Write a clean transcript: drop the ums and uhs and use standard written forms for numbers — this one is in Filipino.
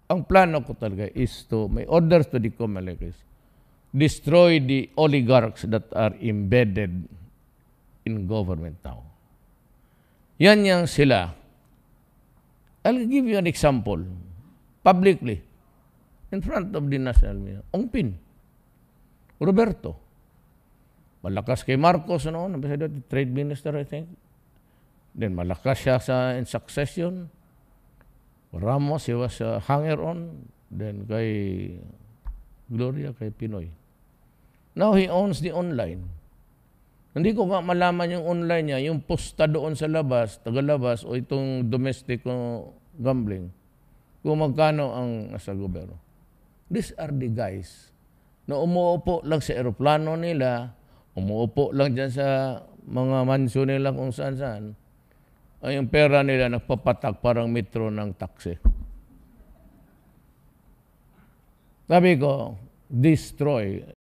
ang plano ko talaga is to, may orders to the COMELEC, destroy the oligarchs that are embedded in government now. Yan yang sila. I'll give you an example. Publicly, in front of the national media. Ongpin. Roberto. Malakas kay Marcos noon, trade minister, I think. Then malakas siya in succession. Ramos, he was a hanger-on. Then kay Gloria, kay Pinoy. Now he owns the online. Hindi ko nga malaman yung online niya, yung posta doon sa labas, tagalabas, o itong domestic gambling, kung magkano ang nasa gobyerno. These are the guys na umuupo lang sa aeroplano nila, umuupo lang dyan sa mga mansyon nila kung saan-saan, ay yung pera nila nagpapatak parang metro ng taxi. Sabi ko, destroy.